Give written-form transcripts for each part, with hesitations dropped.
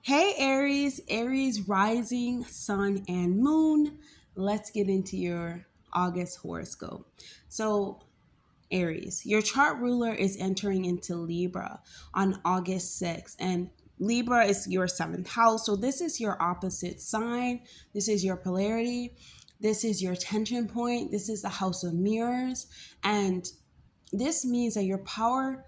Hey Aries, Aries rising, sun, and moon. Let's get into your August horoscope. So, Aries, your chart ruler is entering into Libra on August 6th, and Libra is your seventh house. So, this is your opposite sign. This is your polarity. This is your tension point. This is the house of mirrors. And this means that your power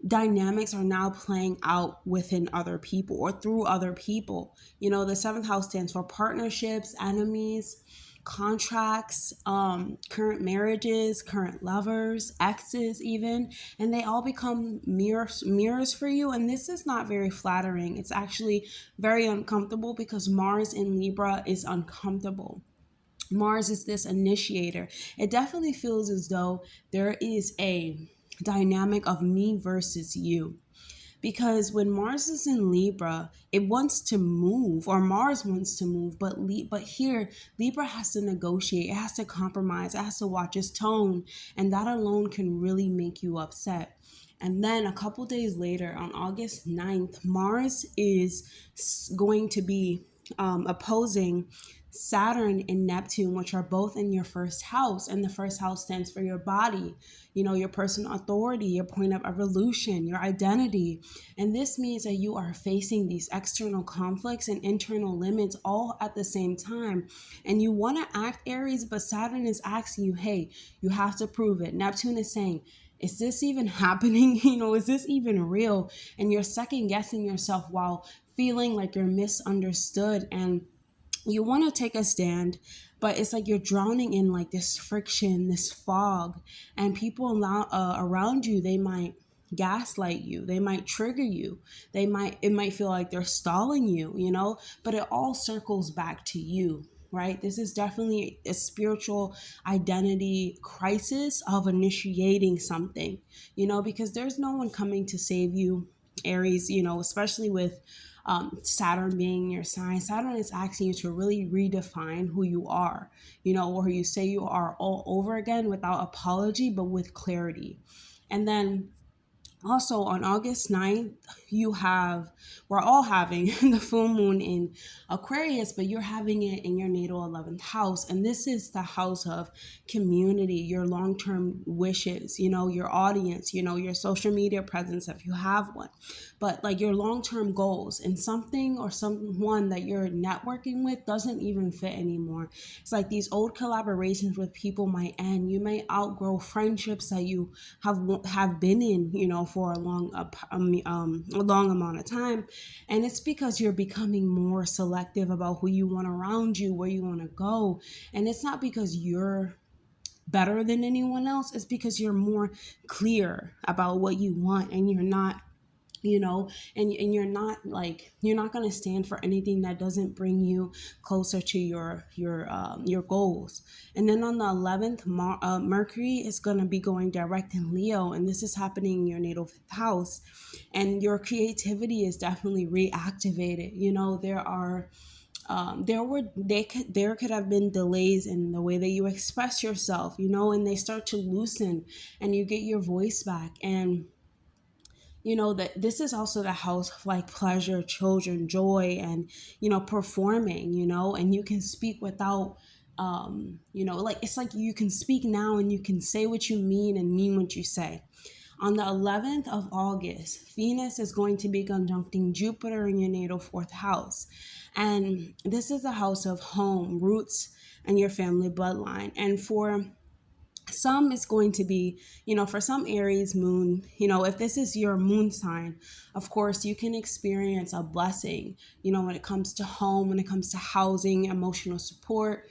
dynamics are now playing out within other people or through other people. The seventh house stands for partnerships, enemies, contracts, current marriages, current lovers, exes, even, and they all become mirrors for you. And this is not very flattering. It's actually very uncomfortable because Mars in Libra is uncomfortable. Mars is this initiator. It definitely feels as though there is a dynamic of me versus you. Because when Mars is in Libra, it wants to move, or Mars wants to move, but here Libra has to negotiate, it has to compromise, it has to watch its tone, and that alone can really make you upset. And then a couple days later, on August 9th, Mars is going to be opposing Saturn and Neptune, which are both in your first house. And the first house stands for your body, your personal authority, your point of evolution, your identity. And this means that you are facing these external conflicts and internal limits all at the same time. And you want to act Aries, but Saturn is asking you, hey, you have to prove it. Neptune is saying, is this even happening? Is this even real? And you're second guessing yourself while feeling like you're misunderstood, and you want to take a stand, but it's like you're drowning in like this friction, this fog, and people around you, they might gaslight you, they might trigger you, it might feel like they're stalling you, but it all circles back to you. Right? This is definitely a spiritual identity crisis of initiating something, because there's no one coming to save you, Aries, especially with Saturn being your sign. Saturn is asking you to really redefine who you are, or you say you are all over again without apology, but with clarity. And then also on August 9th, we're all having the full moon in Aquarius, but you're having it in your natal 11th house. And this is the house of community, your long-term wishes, your audience, your social media presence if you have one, but like your long-term goals, and something or someone that you're networking with doesn't even fit anymore. It's like these old collaborations with people might end. You may outgrow friendships that you have been in, for a long amount of time, and it's because you're becoming more selective about who you want around you, where you want to go, and it's not because you're better than anyone else. It's because you're more clear about what you want, and you're not and you're not going to stand for anything that doesn't bring you closer to your goals. And then on the 11th, Mercury is going to be going direct in Leo, and this is happening in your natal fifth house, and your creativity is definitely reactivated. There could have been delays in the way that you express yourself, and they start to loosen, and you get your voice back. And that this is also the house of like pleasure, children, joy, and performing, and you can speak without like it's like you can speak now, and you can say what you mean and mean what you say. On the 11th of August, Venus is going to be conjuncting Jupiter in your natal fourth house. And this is the house of home, roots, and your family bloodline. And for some, it's going to be, for some Aries moon, if this is your moon sign, of course you can experience a blessing, when it comes to home, when it comes to housing, emotional support,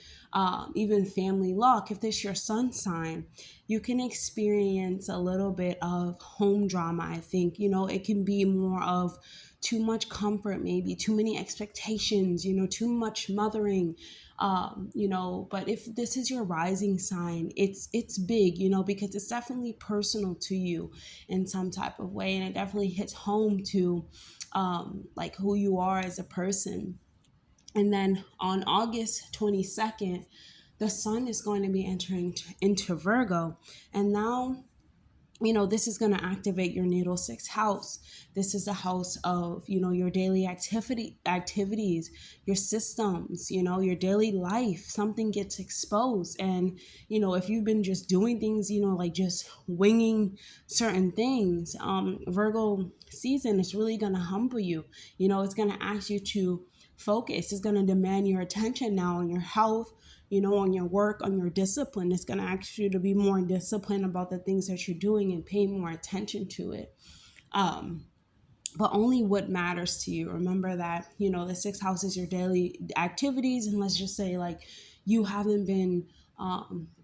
even family luck. If this is your sun sign, you can experience a little bit of home drama. I think, it can be more of too much comfort, maybe too many expectations, too much mothering, but if this is your rising sign, it's big, because it's definitely personal to you in some type of way, and it definitely hits home to like who you are as a person. And then on August 22nd, the sun is going to be entering into Virgo, and now this is going to activate your natal sixth house. This is a house of, your daily activities, your systems, your daily life. Something gets exposed. And, if you've been just doing things, like just winging certain things, Virgo season is really going to humble you. It's going to ask you to focus. It's going to demand your attention now on your health, on your work, on your discipline. It's going to ask you to be more disciplined about the things that you're doing and pay more attention to it. But only what matters to you. Remember that, the sixth house is your daily activities. And let's just say, like, you haven't been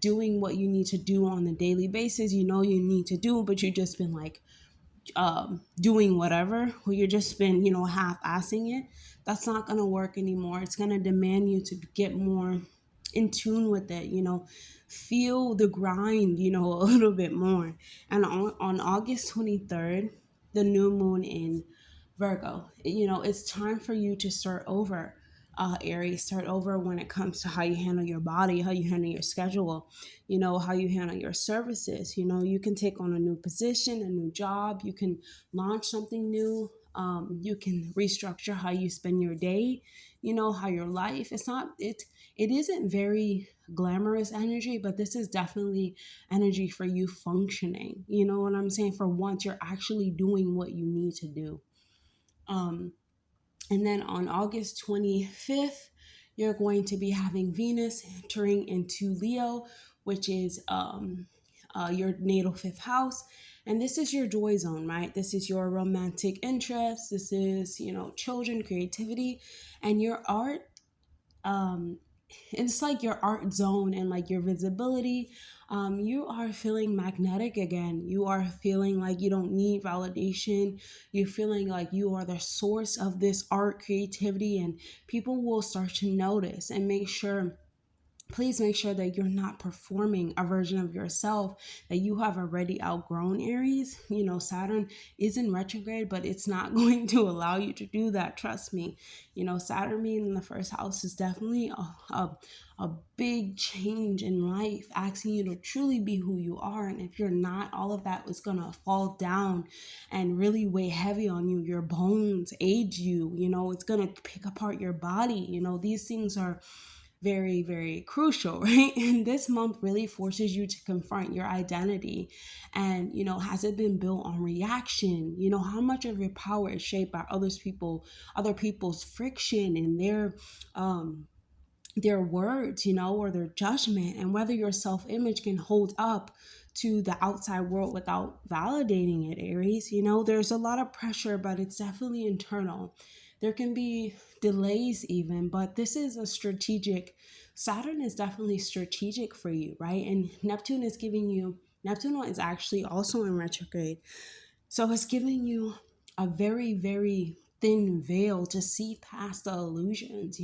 doing what you need to do on a daily basis. You need to do, but you've just been like doing whatever, or you're just been, half-assing it. That's not going to work anymore. It's going to demand you to get more in tune with it, feel the grind, a little bit more. And on August 23rd, the new moon in Virgo, it's time for you to start over. Aries, start over when it comes to how you handle your body, how you handle your schedule, how you handle your services. You can take on a new position, a new job, you can launch something new. You can restructure how you spend your day, how your life. It isn't very glamorous energy, but this is definitely energy for you functioning. You know what I'm saying? For once, you're actually doing what you need to do. And then on August 25th, you're going to be having Venus entering into Leo, which is your natal fifth house. And this is your joy zone, right? This is your romantic interest. This is, children, creativity, and your art. It's like your art zone and like your visibility. You are feeling magnetic again. You are feeling like you don't need validation. You're feeling like you are the source of this art creativity, and people will start to notice. And please make sure that you're not performing a version of yourself that you have already outgrown, Aries. Saturn is in retrograde, but it's not going to allow you to do that. Trust me. Saturn being in the first house is definitely a big change in life, asking you to truly be who you are. And if you're not, all of that is going to fall down and really weigh heavy on you. Your bones age you, it's going to pick apart your body. These things are very, very crucial, right? And this month really forces you to confront your identity. And, has it been built on reaction? How much of your power is shaped by other people's friction and their words, or their judgment, and whether your self-image can hold up to the outside world without validating it, Aries. There's a lot of pressure, but it's definitely internal. There can be delays even, but this is Saturn is definitely strategic for you, right? And Neptune is actually also in retrograde. So it's giving you a very, very thin veil to see past the illusions.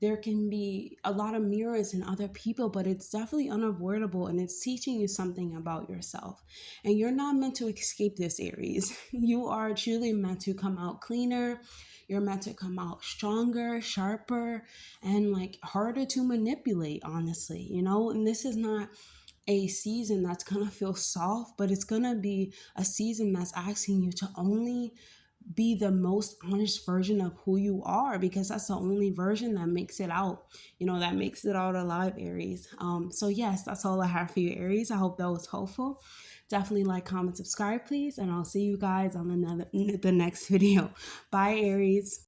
There can be a lot of mirrors in other people, but it's definitely unavoidable, and it's teaching you something about yourself. And you're not meant to escape this, Aries. You are truly meant to come out cleaner. You're meant to come out stronger, sharper, and like harder to manipulate, honestly. And this is not a season that's gonna feel soft, but it's gonna be a season that's asking you to only be the most honest version of who you are, because that's the only version that makes it out, that makes it out alive, Aries. So yes, that's all I have for you, Aries. I hope that was helpful. Definitely like, comment, subscribe, please, and I'll see you guys on the next video. Bye, Aries.